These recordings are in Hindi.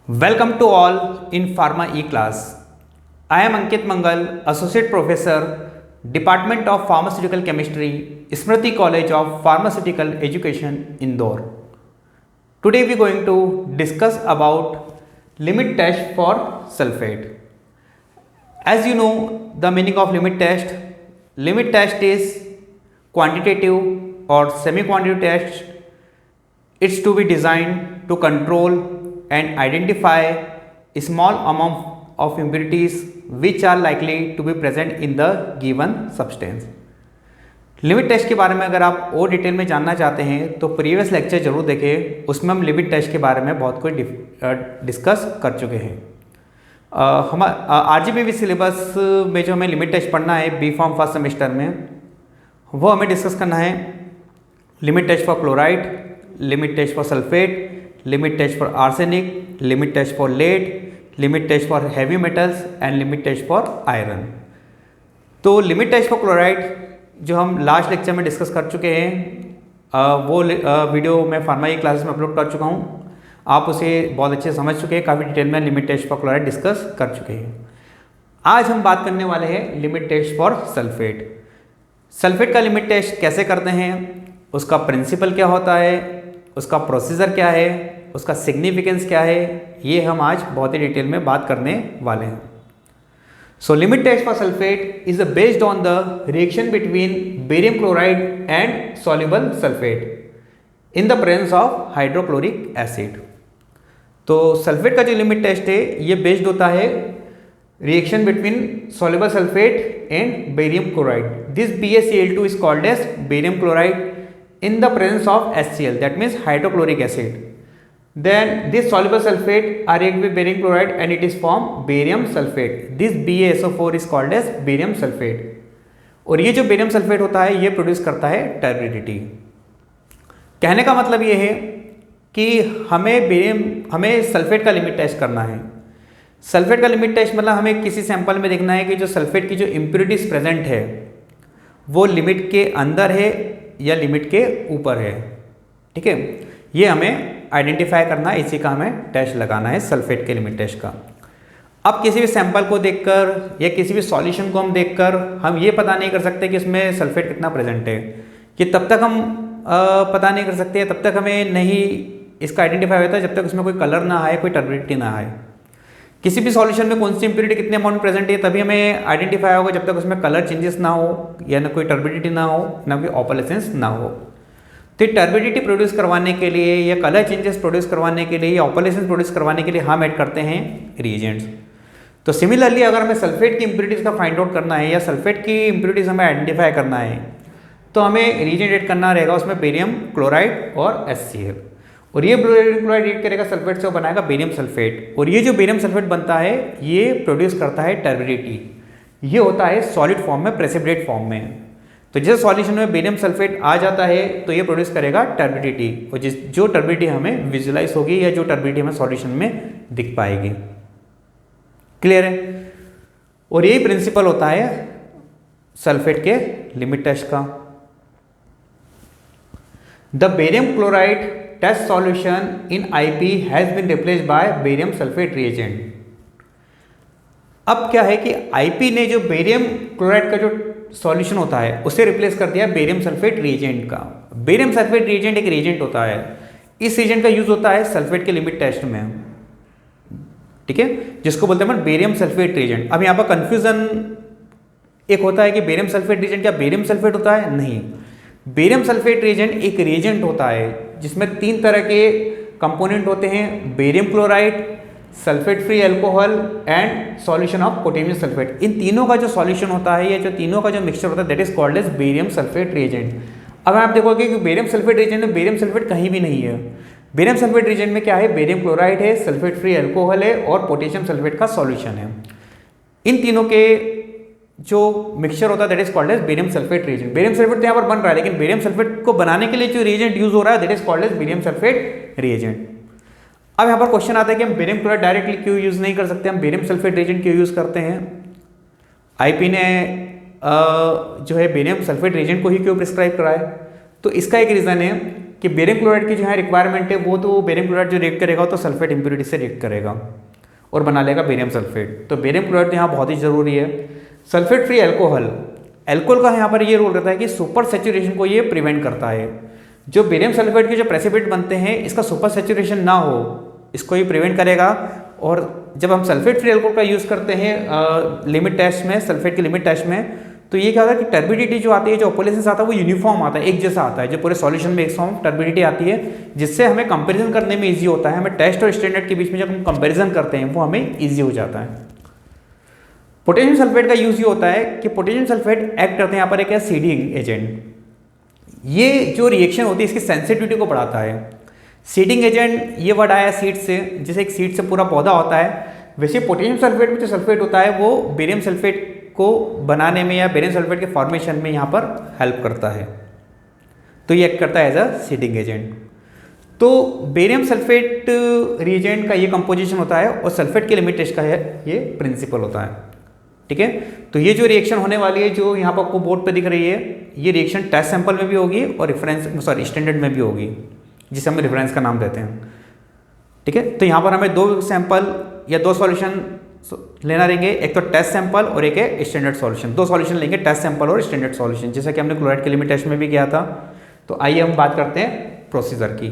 Welcome to all in Pharma E-class. I am Ankit Mangal, Associate Professor, Department of Pharmaceutical Chemistry, Smriti College of Pharmaceutical Education, Indore. Today we are going to discuss about limit test for sulfate. As you know the meaning of limit test is quantitative or semi-quantitative test. It's to be designed to control and identify a small amount of impurities which are likely to be present in the given substance. Limit test के बारे में अगर आप और डिटेल में जानना चाहते हैं तो प्रीवियस लेक्चर जरूर देखें, उसमें हम लिमिट टेस्ट के बारे में बहुत कुछ डिस्कस कर चुके हैं। हम आरजीपीवी सिलेबस में जो हमें लिमिट टेस्ट पढ़ना है बी फॉर्म फर्स्ट सेमेस्टर में, वो हमें डिस्कस करना है limit test for chloride, limit test for sulphate, limit test for arsenic, limit test for lead, limit test for heavy metals and limit test for iron. तो लिमिट टेस्ट फॉर क्लोराइड जो हम लास्ट लेक्चर में डिस्कस कर चुके हैं, वो वीडियो मैं फार्मा ई क्लासेस में अपलोड कर चुका हूँ। आप उसे बहुत अच्छे से समझ चुके हैं, काफ़ी डिटेल में limit test for chloride discuss कर चुके हैं। आज हम बात करने वाले हैं limit test for sulphate. Sulphate का लिमिट टेस्ट कैसे करते हैं, उसका प्रिंसिपल क्या होता है, उसका प्रोसीजर क्या है, उसका सिग्निफिकेंस क्या है, ये हम आज बहुत ही डिटेल में बात करने वाले हैं। So limit test for sulphate is based on the reaction between barium chloride and soluble sulphate in the presence of hydrochloric acid. तो सल्फेट का जो लिमिट टेस्ट है ये बेस्ड होता है reaction between soluble sulphate and barium chloride. This BaCl2 is called as barium chloride in the presence of HCl, that means hydrochloric acid. Then this soluble sulfate are react with barium chloride and it is formed barium sulfate. This BaSO4 is called as barium sulfate. और ये जो बेरियम सल्फेट होता है ये प्रोड्यूस करता है टर्बिडिटी। कहने का मतलब ये है कि हमें सल्फेट का लिमिट टेस्ट करना है। सल्फेट का लिमिट टेस्ट मतलब हमें किसी सैंपल में देखना है कि जो सल्फेट की जो इम्प्योरिटीज प्रेजेंट है वो लिमिट के अंदर है या लिमिट के ऊपर है। ठीक है, ये हमें आइडेंटिफाई करना है, इसी का हमें टेस्ट लगाना है सल्फेट के लिमिट टेस्ट का। अब किसी भी सैंपल को देखकर या किसी भी सॉल्यूशन को हम देखकर हम ये पता नहीं कर सकते कि इसमें सल्फेट कितना प्रेजेंट है, कि तब तक हम पता नहीं कर सकते, तब तक हमें नहीं इसका आइडेंटिफाई होता है जब तक उसमें कोई कलर ना आए, कोई टर्बिडिटी ना आए। किसी भी सॉल्यूशन में कौन सी इम्प्योरिटी कितने अमाउंट प्रेजेंट है तभी हमें आइडेंटिफाई होगा जब तक उसमें कलर चेंजेस ना हो या ना कोई टर्बिडिटी ना हो, ना कोई ऑपलेसेंस ना हो। तो टर्बिडिटी प्रोड्यूस करवाने के लिए या कलर चेंजेस प्रोड्यूस करवाने के लिए या ऑपलेसेंस प्रोड्यूस करवाने के लिए हम ऐड करते हैं रिएजेंट्स। तो सिमिलरली अगर हमें सल्फेट की इम्प्योरिटीज़ का फाइंड आउट करना है या सल्फेट की इम्प्योरिटीज़ हमें आइडेंटिफाई करना है तो हमें रिएजेंट ऐड करना रहेगा, उसमें बेरियम क्लोराइड और HCl। और ये बेरियम क्लोराइड ऐड करेगा सल्फेट से, वो बनाएगा बेरियम सल्फेट। और ये जो बेरियम सल्फेट बनता है ये प्रोड्यूस करता है टर्बिडिटी। ये होता है सॉलिड फॉर्म में, प्रेसिपिटेट फॉर्म में। तो जैसे सॉल्यूशन में बेरियम सल्फेट आ जाता है तो ये प्रोड्यूस करेगा टर्बिडिटी, और जो टर्बिडिटी हमें विजुलाइज होगी या जो टर्बिडिटी हमें सॉल्यूशन में दिख पाएगी। क्लियर है? और यही प्रिंसिपल होता है सल्फेट के लिमिट टेस्ट का। The barium chloride test solution in IP has been replaced by barium sulphate reagent. अब क्या है कि IP ने जो बेरियम क्लोराइड का जो सॉल्यूशन होता है उसे रिप्लेस कर दिया बेरियम सल्फेट रिएजेंट का। बेरियम सल्फेट रिएजेंट एक रिएजेंट होता है, इस रिएजेंट का यूज होता है सल्फेट के लिमिट टेस्ट में। ठीक है, जिसको बोलते हैं बेरियम सल्फेट रिएजेंट। अब यहाँ पर कंफ्यूजन एक होता है कि बेरियम सल्फेट रिएजेंट क्या बेरियम सल्फेट होता है? नहीं, बेरियम सल्फेट रिएजेंट एक रिएजेंट होता है जिसमें 3 तरह के कंपोनेंट होते हैं, barium chloride, sulphate free alcohol and solution of potassium sulphate. इन तीनों का जो सॉल्यूशन होता है या जो तीनों का जो मिक्सचर होता है that is called as barium sulphate reagent. अब आप देखोगे कि बेरियम सल्फेट रिएजेंट में बेरियम सल्फेट कहीं भी नहीं है। बेरियम सल्फेट रिएजेंट में क्या है? बेरियम क्लोराइड है, सल्फेट फ्री अल्कोहल है और पोटेशियम सल्फेट का सॉल्यूशन है। इन तीनों के जो मिक्सचर होता है that is called as barium sulphate reagent. Barium sulphate तो यहाँ पर बन रहा है, लेकिन बेरियम सल्फेट को बनाने के लिए जो रिएजेंट यूज हो रहा है that is called as barium sulphate reagent. अब यहाँ पर क्वेश्चन आता है कि हम बेरियम क्लोराइड डायरेक्टली क्यों यूज नहीं कर सकते, हम बेरियम सल्फेट रिएजेंट क्यों यूज करते हैं? IP ने जो है बेरियम सल्फेट रिएजेंट को ही क्यों प्रिस्क्राइब करा है? तो इसका एक रीजन है कि बेरियम क्लोराइड की जो है रिक्वायरमेंट है वो तो बेरियम क्लोराइड जो रिएक्ट करेगा तो सल्फेट इम्प्योरिटी से रिएक्ट करेगा और बना लेगा बेरियम सल्फेट। तो बेरियम क्लोराइड तो यहाँ बहुत ही ज़रूरी है। सल्फेट फ्री एल्कोहल, एल्कोहल का यहाँ पर ये रोल रहता है कि सुपर सैचुरेशन को ये प्रिवेंट करता है। जो बेरियम सल्फेट के जो प्रेसिपिटेट बनते हैं इसका सुपर सैचुरेशन ना हो, इसको ये प्रिवेंट करेगा। और जब हम सल्फेट फ्री एल्कोहल का यूज़ करते हैं लिमिट टेस्ट में, सल्फेट के लिमिट टेस्ट में, तो ये क्या होता है कि टर्बिडिटी जो आती है, जो ऑपोलेसेंस आता है वो यूनिफॉर्म आता है, एक जैसा आता है। जो पूरे सॉल्यूशन में एक फॉर्म टर्बिडिटी आती है जिससे हमें कंपैरिजन करने में इजी होता है। हमें टेस्ट और स्टैंडर्ड के बीच में जब हम कंपैरिजन करते हैं वो हमें इजी हो जाता है। पोटेशियम सल्फेट का यूज ये होता है कि पोटेशियम सल्फेट एक्ट करते हैं यहाँ पर एक सीडिंग एजेंट। ये जो रिएक्शन होती है इसकी सेंसिटिविटी को बढ़ाता है। सीडिंग एजेंट ये वर्ड आया सीड से, जैसे एक सीड से पूरा पौधा होता है, वैसे पोटेशियम सल्फेट में जो सल्फेट होता है वो बेरियम सल्फेट को बनाने में या बेरियम सल्फेट के फॉर्मेशन में यहाँ पर हेल्प करता है। तो ये एक्ट करता है एज अ सीडिंग एजेंट। तो बेरियम सल्फेट रिएजेंट का ये कंपोजिशन होता है और सल्फेट के लिमिट टेस्ट का है ये प्रिंसिपल होता है। ठीक है, तो ये जो रिएक्शन होने वाली है जो यहाँ पर आपको बोर्ड पे दिख रही है, ये रिएक्शन टेस्ट सैंपल में भी होगी और स्टैंडर्ड में भी होगी, जिसे हम रेफरेंस का नाम देते हैं। ठीक है, तो यहाँ पर हमें दो सैंपल या दो सॉल्यूशन लेना रहेंगे, एक तो टेस्ट सैंपल और एक है स्टैंडर्ड सॉल्यूशन। दो सॉल्यूशन लेंगे, टेस्ट सैंपल और स्टैंडर्ड सॉल्यूशन, जैसा कि हमने क्लोराइड के लिमिट टेस्ट में भी किया था। तो आइए हम बात करते हैं प्रोसीजर की।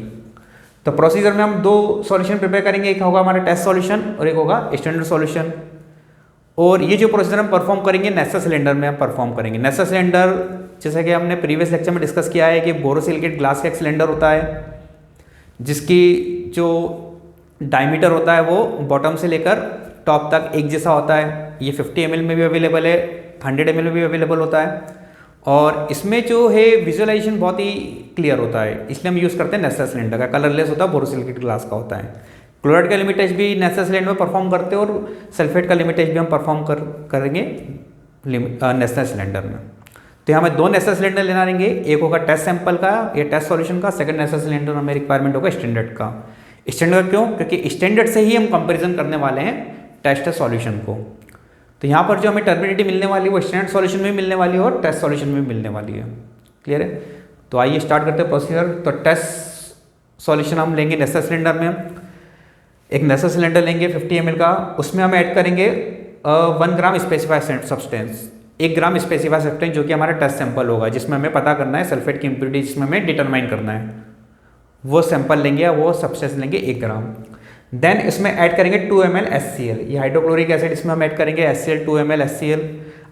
तो प्रोसीजर में हम दो सॉल्यूशन प्रिपेयर करेंगे, एक होगा हमारा टेस्ट सॉल्यूशन और एक होगा स्टैंडर्ड सॉल्यूशन। और ये जो प्रोसीजर हम परफॉर्म करेंगे नेसा सिलेंडर में हम परफॉर्म करेंगे। नेसा सिलेंडर जैसा कि हमने प्रीवियस लेक्चर में डिस्कस किया है कि बोरोसिलिकेट ग्लास का एक सिलेंडर होता है जिसकी जो डायमीटर होता है वो बॉटम से लेकर टॉप तक एक जैसा होता है। ये 50 ml में भी अवेलेबल है, 100 ml में भी अवेलेबल होता है। और इसमें जो है विजुअलाइजेशन बहुत ही क्लियर होता है, इसलिए हम यूज़ करते हैं नेसा सिलेंडर का। कलरलेस होता है, बोरोसिलिकेट ग्लास का होता है। क्लोराइड का लिमिट टेस्ट भी नेसा सिलेंडर में परफॉर्म करते हैं और सल्फेट का लिमिट टेस्ट भी हम परफॉर्म करेंगे नेसा सिलेंडर में। तो यहाँ हमें दो नेसा सिलेंडर लेना रहेंगे, एक होगा टेस्ट सैंपल का या टेस्ट सॉल्यूशन का, सेकंड नेसा सिलेंडर हमें रिक्वायरमेंट होगा स्टैंडर्ड का। स्टैंडर्ड क्यों? क्योंकि स्टैंडर्ड से ही हम कंपेरिजन करने वाले हैं टेस्ट सॉल्यूशन को। तो यहाँ पर जो हमें टर्बिडिटी मिलने वाली है वो स्टैंडर्ड सॉल्यूशन में मिलने वाली है और टेस्ट सॉल्यूशन में मिलने वाली है। क्लियर है? तो आइए स्टार्ट करते हैं प्रोसीजर। तो टेस्ट सॉल्यूशन हम लेंगे नेसा सिलेंडर में, एक नेसा सिलेंडर लेंगे 50 ml का, उसमें हम ऐड करेंगे 1 ग्राम स्पेसिफाइड सब्सटेंस, 1 ग्राम स्पेसिफाइड सब्सटेंस जो कि हमारा टेस्ट सैंपल होगा, जिसमें हमें पता करना है सल्फेट की इम्प्योरिटी, जिसमें हमें डिटरमाइन करना है। वो सैंपल लेंगे या वो सब्सटेंस लेंगे 1 ग्राम। देन इसमें ऐड करेंगे 2 ml HCl, ये हाइड्रोक्लोरिक एसिड इसमें हम ऐड करेंगे HCl 2 ml HCl।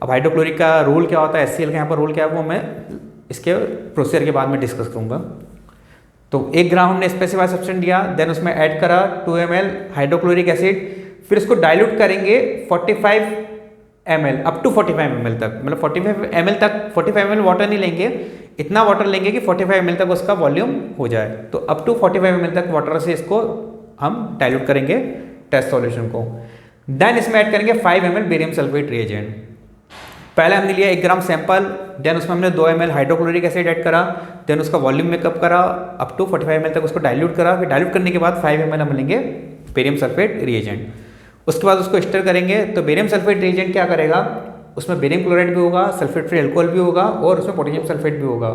अब हाइड्रोक्लोरिक का रोल क्या होता है, HCl का यहाँ पर रोल क्या है वो मैं इसके प्रोसीजर के बाद में डिस्कस करूँगा। तो 1 ग्राम हमने स्पेसिफाइड सब्सटेंस दिया, देन उसमें ऐड करा 2 ml हाइड्रोक्लोरिक एसिड, फिर इसको डाइल्यूट करेंगे 45 ml अप टू 45 ml तक, मतलब 45 ml तक, 45 ml वाटर नहीं लेंगे, इतना वाटर लेंगे कि 45 ml तक उसका वॉल्यूम हो जाए। तो अप टू 45 ml तक वाटर से इसको हम डाइल्यूट करेंगे टेस्ट सॉल्यूशन को। देन इसमें ऐड करेंगे 5 ml बेरियम सल्फेट रिएजेंट। पहले हमने लिया 1 ग्राम सैंपल, देन उसमें हमने 2 ml हाइड्रोक्लोरिक एसिड ऐड करा, देन उसका वॉल्यूम मेकअप करा, अप टू 45 ml तक उसको डाइल्यूट करा, फिर डाइल्यूट करने के बाद 5 ml हम लेंगे बेरियम सल्फेट रिएजेंट। उसके बाद उसको स्टर करेंगे। तो बेरियम सल्फेट रिएजेंट क्या करेगा, उसमें बेरियम क्लोराइड भी होगा, सल्फेट फ्री अल्कोहल भी होगा और उसमें पोटेशियम सल्फेट भी होगा।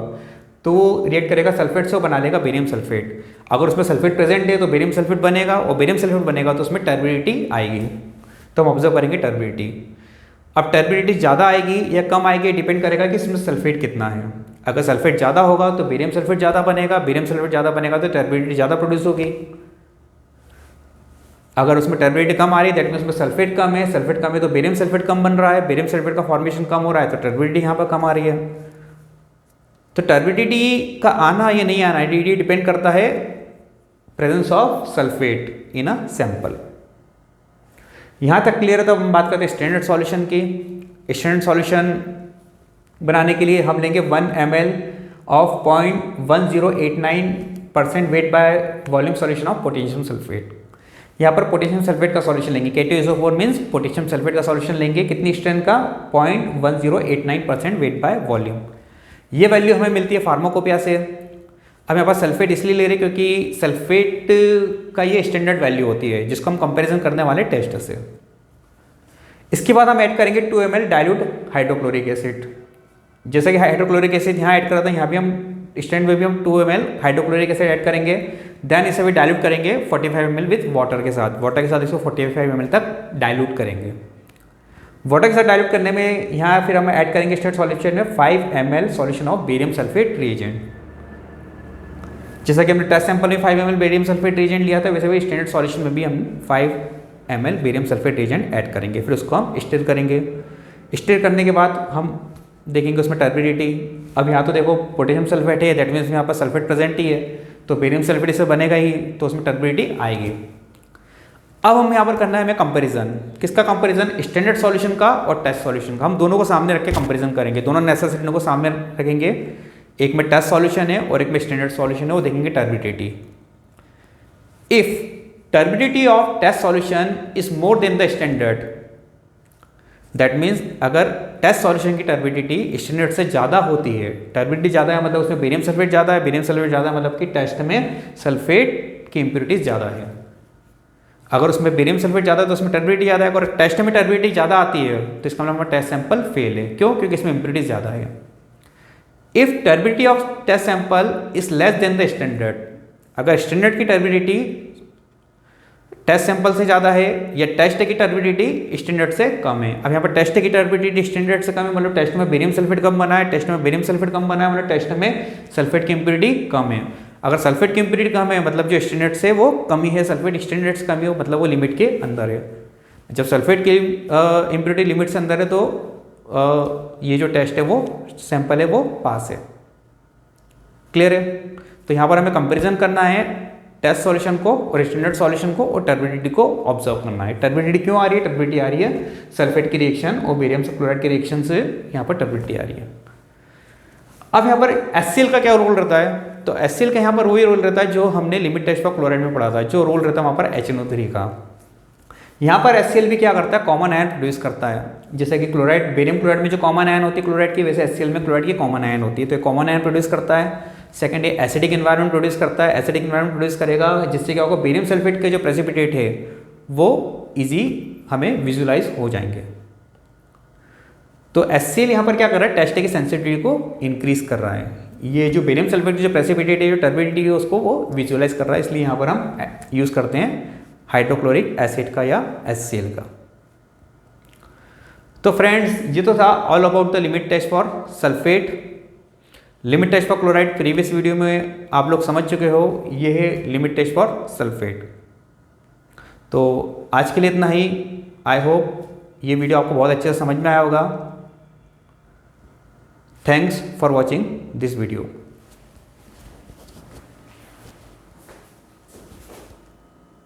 तो वो रिएक्ट करेगा सल्फेट से, बना लेगा बेरियम सल्फेट। अगर उसमें सल्फेट प्रेजेंट है तो बेरियम सल्फेट बनेगा, और बेरियम सल्फेट बनेगा तो उसमें टर्बिडिटी आएगी। तो हम ऑब्जर्व करेंगे टर्बिडिटी। अब टर्बिडिटी ज़्यादा आएगी या कम आएगी डिपेंड करेगा कि इसमें सल्फेट कितना है। अगर सल्फेट ज़्यादा होगा तो बेरियम सल्फेट ज़्यादा बनेगा, बेरियम सल्फेट ज़्यादा बनेगा तो टर्बिडिटी ज़्यादा प्रोड्यूस होगी। अगर उसमें टर्बिडिटी कम आ रही है दैट मीन्स उसमें सल्फेट कम है, सल्फेट कम है तो बेरियम सल्फेट कम बन रहा है, बेरियम सल्फेट का फॉर्मेशन कम हो रहा है तो टर्बिडिटी यहाँ पर कम आ रही है। तो टर्बिडिटी का आना या नहीं आना ये डिपेंड करता है presence of sulphate in a sample. यहाँ तक क्लियर है। तो हम बात करते हैं स्टैंडर्ड सॉल्यूशन की। स्टैंडर्ड सॉल्यूशन बनाने के लिए हम लेंगे 1 ml of 0.1089% weight by volume solution of potassium sulphate. यहाँ पर पोटेशियम सल्फेट का सॉल्यूशन लेंगे, K2SO4 मीन्स पोटेशियम सल्फेट का सॉल्यूशन लेंगे, कितनी स्ट्रेंथ का, 0.1089% वेट बाय वॉल्यूम। ये वैल्यू हमें मिलती है फार्माकोपिया से। अब यहाँ पर सल्फेट इसलिए ले रहे क्योंकि सल्फेट का ये स्टैंडर्ड वैल्यू होती है जिसको हम कंपैरिजन करने वाले टेस्ट से। इसके बाद हम ऐड करेंगे 2 ml डाइल्यूट हाइड्रोक्लोरिक एसिड। जैसे कि हाइड्रोक्लोरिक एसिड यहाँ ऐड करा था, यहाँ भी हम स्टैंड में भी हम 2 ml हाइड्रोक्लोरिक एसिड ऐड करेंगे। देन इसे भी डाइल्यूट करेंगे 45 ml विथ वाटर के साथ। वाटर के साथ इसको 45 ml तक डाइल्यूट करेंगे। वाटर के साथ डाइल्यूट करने में यहाँ फिर हम ऐड करेंगे स्टैंडर्ड सॉल्यूशन में 5 ml solution of barium sulphate reagent. जैसा कि हमने टेस्ट सैंपल में 5 ml बेरियम सल्फेट रिएजेंट लिया था, वैसे भी स्टैंडर्ड सॉल्यूशन में भी हम 5 ml barium sulphate reagent add करेंगे। फिर उसको हम स्टिर करेंगे। स्टिर करने के बाद हम देखेंगे उसमें टर्बिडिटी। अब यहाँ तो देखो पोटेशियम सल्फेट है, दैट मीन्स यहाँ पर सल्फेट प्रेजेंट ही है, तो बेरियम सल्फेट इससे बनेगा ही, तो उसमें टर्बिडिटी आएगी। अब हम यहाँ पर करना है हमें कंपैरिजन। किसका कंपैरिजन? स्टैंडर्ड सॉल्यूशन का और टेस्ट सॉल्यूशन का। हम दोनों को सामने रख के कंपैरिजन करेंगे, दोनों नेसेसिटी को सामने रखेंगे। एक में टेस्ट सॉल्यूशन है और एक में स्टैंडर्ड सॉल्यूशन है, वो देखेंगे turbidity. If turbidity of test solution is more than the standard, that means अगर टेस्ट सॉल्यूशन की टर्बिडिटी स्टैंडर्ड से ज़्यादा होती है, टर्बिडिटी ज़्यादा है मतलब उसमें बेरियम सल्फेट ज़्यादा है, बेरियम सल्फेट ज़्यादा है मतलब कि टेस्ट में सल्फेट की इम्प्योरिटीज ज़्यादा है। अगर उसमें बेरियम सल्फेट ज़्यादा है तो उसमें टर्बिडिटी ज़्यादा है। अगर टेस्ट में टर्बिडिटी ज़्यादा आती है तो इसका मतलब टेस्ट सैंपल फेल है। क्यों? क्योंकि इसमें इम्प्योरिटीज ज़्यादा है। If turbidity of test sample is less than the standard, अगर स्टैंडर्ड की टर्बिडिटी टेस्ट सैंपल से ज़्यादा है या टेस्ट की टर्बिडिटी स्टैंडर्ड से कम है। अब यहाँ पर टेस्ट की टर्बिडिटी स्टैंडर्ड से कम है मतलब टेस्ट में बेरियम सल्फेट कम बना है, टेस्ट में बेरियम सल्फेट कम बना है मतलब टेस्ट में सल्फेट की इम्प्योरिटी कम है। अगर सल्फेट की इम्प्योरिटी कम है मतलब जो स्टैंडर्ड से वो कमी है, सल्फेट स्टैंडर्ड से कमी हो मतलब वो लिमिट के अंदर है। जब सल्फेट की इम्प्योरिटी लिमिट से अंदर है तो ये जो टेस्ट है वो सैंपल है वो पास है। क्लियर है? तो यहाँ पर हमें कंपेरिजन करना है टेस्ट सॉल्यूशन को और स्टैंडर्ड सॉल्यूशन को और टर्बिडिटी को ऑब्जर्व करना है। टर्बिडिटी क्यों आ रही है? टर्बिडिटी आ रही है सल्फेट की रिएक्शन और बेरियम क्लोराइड के रिएक्शन से यहाँ पर टर्बिडिटी आ रही है। अब यहाँ पर HCl का क्या रोल रहता है? तो HCl का यहाँ पर वही रोल रहता है जो हमने लिमिट टेस्ट फॉर क्लोराइड में पढ़ा था, जो रोल रहता है वहाँ पर HNO3 का। यहाँ पर HCl भी क्या करता है? कॉमन आयन प्रोड्यूस करता है। जैसे कि क्लोराइड, बेरियम क्लोराइड में जो कॉमन आयन होती है क्लोराइड की, वैसे HCl में क्लोराइड की कॉमन आयन होती है, तो कॉमन आयन प्रोड्यूस करता है। सेकंड ये एसिडिक एनवायरनमेंट प्रोड्यूस करता है। एसिडिक एनवायरनमेंट प्रोड्यूस करेगा जिससे क्या होगा? बेरियम सल्फेट के जो प्रेसिपिटेट है वो इजी हमें विजुलाइज हो जाएंगे। तो HCl यहाँ पर क्या कर रहा है? टेस्ट की सेंसिटिविटी को इंक्रीज कर रहा है। ये जो बेरियम सल्फेट की जो प्रेसिपिटेट है, जो टर्बिडिटी है, उसको वो विजुलाइज कर रहा है, इसलिए यहाँ पर हम यूज करते हैं हाइड्रोक्लोरिक एसिड का या HCl का। तो फ्रेंड्स ये तो था all about the limit test for sulphate. Limit test for chloride previous video में आप लोग समझ चुके हो, ये है लिमिट टेस्ट फॉर सल्फेट। तो आज के लिए इतना ही। आई होप ये वीडियो आपको बहुत अच्छे से समझ में आया होगा। Thanks for watching this video.